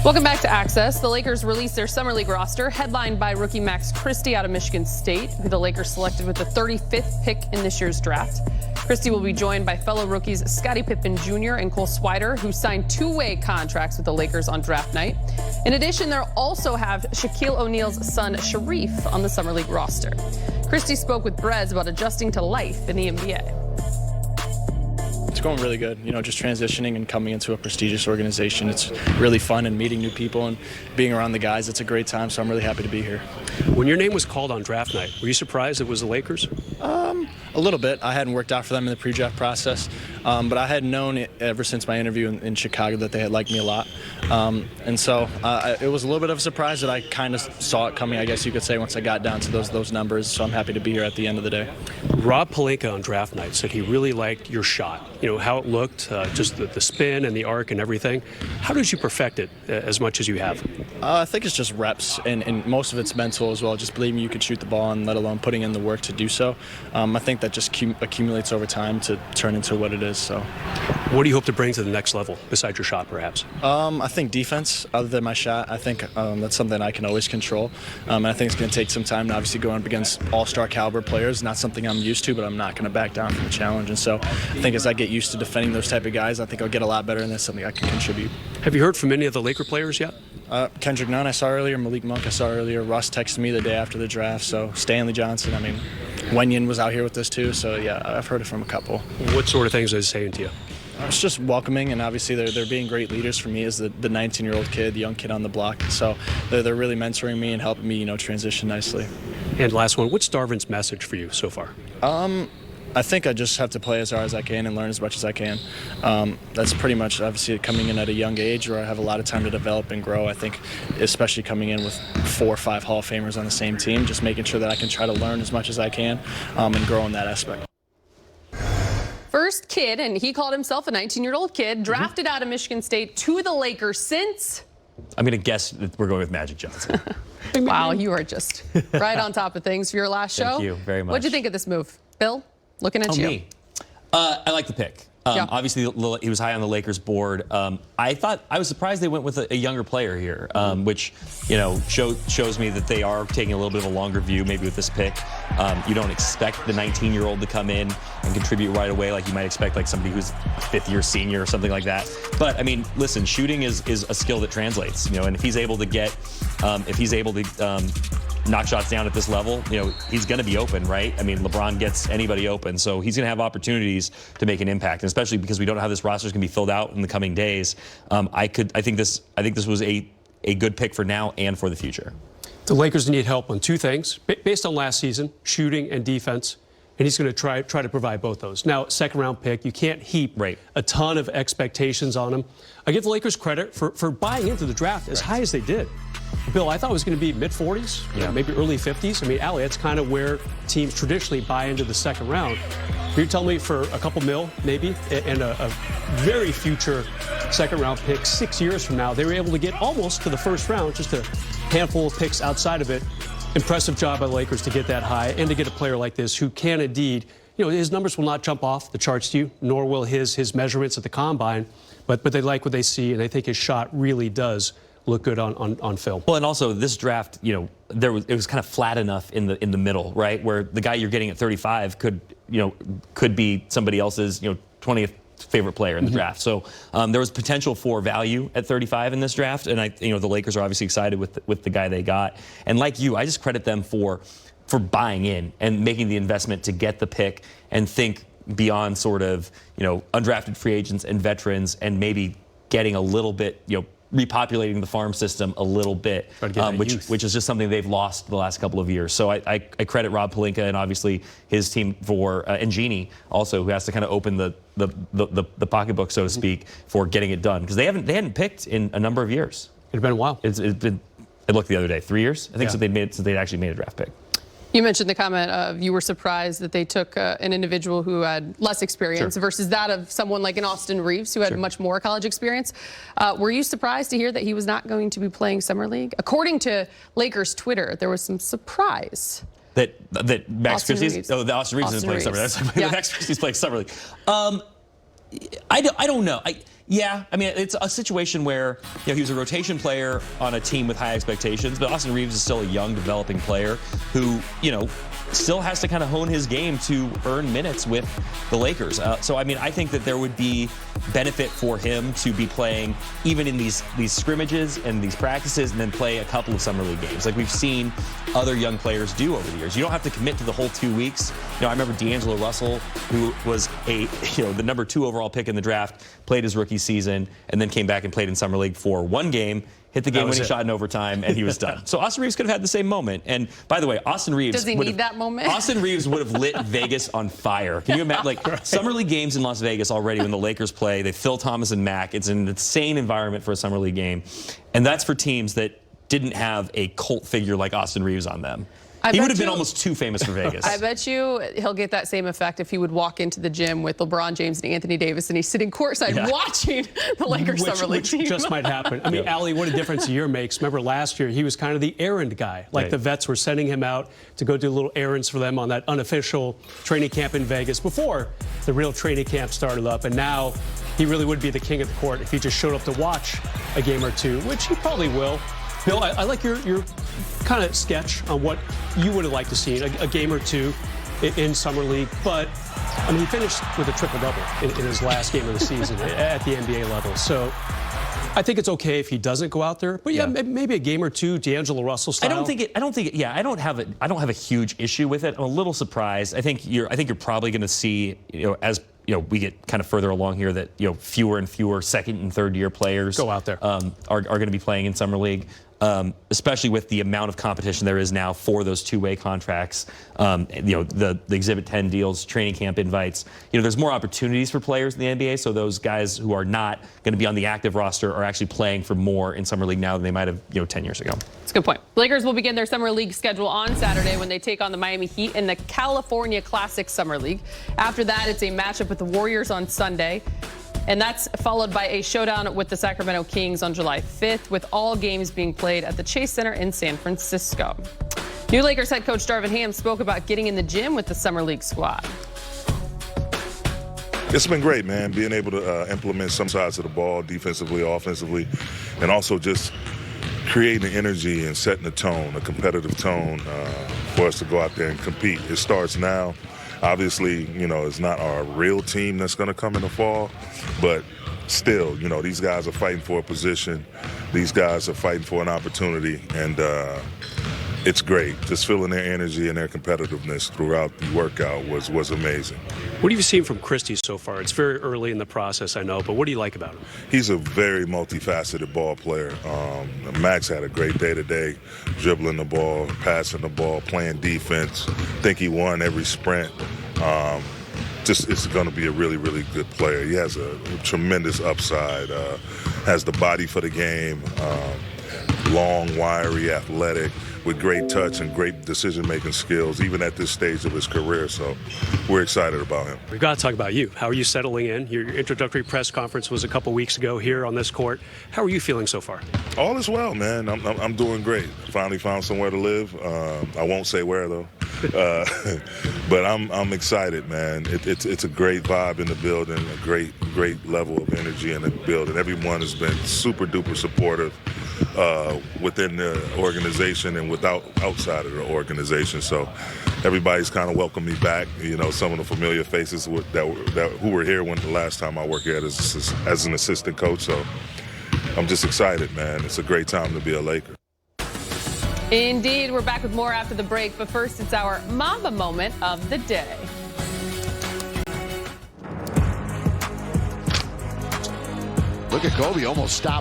Welcome back to Access. The Lakers released their Summer League roster, headlined by rookie Max Christie out of Michigan State, who the Lakers selected with the 35th pick in this year's draft. Christie will be joined by fellow rookies Scottie Pippen Jr. and Cole Swider, who signed two-way contracts with the Lakers on draft night. In addition, they'll also have Shaquille O'Neal's son, Sharif, on the Summer League roster. Christie spoke with Brez about adjusting to life in the NBA. It's going really good, just transitioning and coming into a prestigious organization. It's really fun and meeting new people and being around the guys. It's a great time, so I'm really happy to be here. When your name was called on draft night, were you surprised it was the Lakers? A little bit. I hadn't worked out for them in the pre-draft process, but I had known it ever since my interview in Chicago that they had liked me a lot. And so it was a little bit of a surprise that I kind of saw it coming, I guess you could say, once I got down to those numbers. So I'm happy to be here at the end of the day. Rob Pelinka on draft night said he really liked your shot, how it looked, just the spin and the arc and everything. How did you perfect it as much as you have? I think it's just reps, and most of it's mental as well, just believing you could shoot the ball and let alone putting in the work to do so. I think that just accumulates over time to turn into what it is. So, what do you hope to bring to the next level besides your shot, perhaps? I think defense, other than my shot, I think that's something I can always control. And I think it's going to take some time to obviously go up against all-star caliber players. Not something I'm used to, but I'm not going to back down from the challenge. And so I think as I get used to defending those type of guys, I think I'll get a lot better, and that's something I can contribute. Have you heard from any of the Laker players yet? Kendrick Nunn I saw earlier, Malik Monk I saw earlier, Russ texted me the day after the draft, so Stanley Johnson, Wenyen was out here with us too, so yeah, I've heard it from a couple. What sort of things are they saying to you? It's just welcoming, and obviously they're being great leaders for me as the 19-year-old kid, the young kid on the block. So they're really mentoring me and helping me, transition nicely. And last one, what's Darvin's message for you so far? I think I just have to play as hard as I can and learn as much as I can. That's pretty much, obviously, coming in at a young age where I have a lot of time to develop and grow. I think especially coming in with 4 or 5 Hall of Famers on the same team, just making sure that I can try to learn as much as I can and grow in that aspect. First kid, and he called himself a 19-year-old kid, drafted out of Michigan State to the Lakers since... I'm going to guess that we're going with Magic Johnson. Wow, you are just right on top of things for your last show. Thank you very much. What'd you think of this move? Bill, looking at you. Me. I like the pick. Obviously, he was high on the Lakers board. I was surprised they went with a younger player here, which shows me that they are taking a little bit of a longer view, maybe with this pick. You don't expect the 19-year-old to come in and contribute right away, like you might expect, like somebody who's fifth-year senior or something like that. But listen, shooting is a skill that translates. And if he's able to knock shots down at this level, he's going to be open, right? LeBron gets anybody open, so he's going to have opportunities to make an impact, and especially because we don't know how this roster is going to be filled out in the coming days. I think this was a good pick for now and for the future. The Lakers need help on two things, based on last season, shooting and defense, and he's going to try to provide both those. Now, second-round pick, you can't heap a ton of expectations on him. I give the Lakers credit for buying into the draft as high as they did. Bill, I thought it was going to be mid-40s, maybe early 50s. Allie, that's kind of where teams traditionally buy into the second round. You're telling me for a couple mil, maybe, and a very future second-round pick 6 years from now, they were able to get almost to the first round, just a handful of picks outside of it. Impressive job by the Lakers to get that high and to get a player like this who can indeed, his numbers will not jump off the charts to you, nor will his measurements at the combine, but they like what they see, and I think his shot really does look good on film. Well, and also this draft, it was kind of flat enough in the middle, right, where the guy you're getting at 35 could be somebody else's 20th favorite player in the draft. So there was potential for value at 35 in this draft, and the Lakers are obviously excited with the guy they got. And like you, I just credit them for buying in and making the investment to get the pick and think beyond sort of undrafted free agents and veterans, and maybe getting a little bit repopulating the farm system a little bit, which is just something they've lost the last couple of years. So I credit Rob Pelinka and obviously his team and Jeannie also, who has to kind of open the pocketbook, so to speak, for getting it done, because they hadn't picked in a number of years. It's been a while. I looked the other day, 3 years, I think, since they'd actually made a draft pick. You mentioned the comment of you were surprised that they took an individual who had less experience versus that of someone like an Austin Reeves who had much more college experience. Were you surprised to hear that he was not going to be playing Summer League? According to Lakers Twitter, there was some surprise. That Max Christie's? Oh, the Austin Reeves isn't playing Summer League. Max Christie's playing Summer League. I don't know. Yeah, I mean, it's a situation where he was a rotation player on a team with high expectations, but Austin Reeves is still a young, developing player who, still has to kind of hone his game to earn minutes with the Lakers. So, I mean, I think that there would be benefit for him to be playing even in these scrimmages and these practices and then play a couple of summer league games like we've seen other young players do over the years. You don't have to commit to the whole 2 weeks. I remember D'Angelo Russell, who was the #2 overall pick in the draft, played his rookie season and then came back and played in summer league for one game. Hit the game-winning shot in overtime, and he was done. So Austin Reeves could have had the same moment. And by the way, Austin Reeves does he need that moment? Austin Reeves would have lit Vegas on fire. Can you imagine? Summer league games in Las Vegas already when the Lakers play, they fill Thomas and Mack. It's an insane environment for a summer league game, and that's for teams that didn't have a cult figure like Austin Reeves on them. He would have been almost too famous for Vegas. I bet you he'll get that same effect if he would walk into the gym with LeBron James and Anthony Davis and he's sitting courtside watching the Lakers Summer League team. Which just might happen. I mean, Allie, what a difference a year makes. Remember last year, he was kind of the errand guy. Like the vets were sending him out to go do little errands for them on that unofficial training camp in Vegas before the real training camp started up. And now he really would be the king of the court if he just showed up to watch a game or two, which he probably will. Bill, I like your kind of sketch on what you would have liked to see a game or two in Summer League. But, I mean, he finished with a triple-double in his last game of the season at the NBA level. So I think it's okay if he doesn't go out there. But, maybe a game or two, D'Angelo Russell style. I don't have a huge issue with it. I'm a little surprised. I think you're probably going to see, as we get kind of further along here that, fewer and fewer second and third year players go out there are going to be playing in Summer League. Especially with the amount of competition there is now for those two-way contracts, the Exhibit 10 deals, training camp invites. There's more opportunities for players in the NBA, so those guys who are not going to be on the active roster are actually playing for more in Summer League now than they might have 10 years ago. That's a good point. Lakers will begin their Summer League schedule on Saturday when they take on the Miami Heat in the California Classic Summer League. After that, it's a matchup with the Warriors on Sunday. And that's followed by a showdown with the Sacramento Kings on July 5th, with all games being played at the Chase Center in San Francisco. New Lakers head coach Darvin Ham spoke about getting in the gym with the Summer League squad. It's been great, man, being able to implement some sides of the ball, defensively, offensively, and also just creating energy and setting a tone, a competitive tone for us to go out there and compete. It starts now. Obviously, it's not our real team that's going to come in the fall, but still, these guys are fighting for a position. These guys are fighting for an opportunity, and it's great. Just feeling their energy and their competitiveness throughout the workout was amazing. What have you seen from Christie so far? It's very early in the process, I know, but what do you like about him? He's a very multifaceted ball player. Max had a great day today, dribbling the ball, passing the ball, playing defense. I think he won every sprint. It's going to be a really, really good player. He has a tremendous upside, has the body for the game, long, wiry, athletic, with great touch and great decision-making skills, even at this stage of his career. So we're excited about him. We've got to talk about you. How are you settling in? Your introductory press conference was a couple weeks ago here on this court. How are you feeling so far? All is well, man. I'm doing great. Finally found somewhere to live. I won't say where, though. But I'm excited, man. It's a great vibe in the building, a great level of energy in the building. Everyone has been super duper supportive within the organization and outside of the organization. So everybody's kind of welcomed me back. Some of the familiar faces who were here when the last time I worked here as an assistant coach. So I'm just excited, man. It's a great time to be a Laker. Indeed, we're back with more after the break, but first it's our Mamba moment of the day. Look at Kobe almost stopped.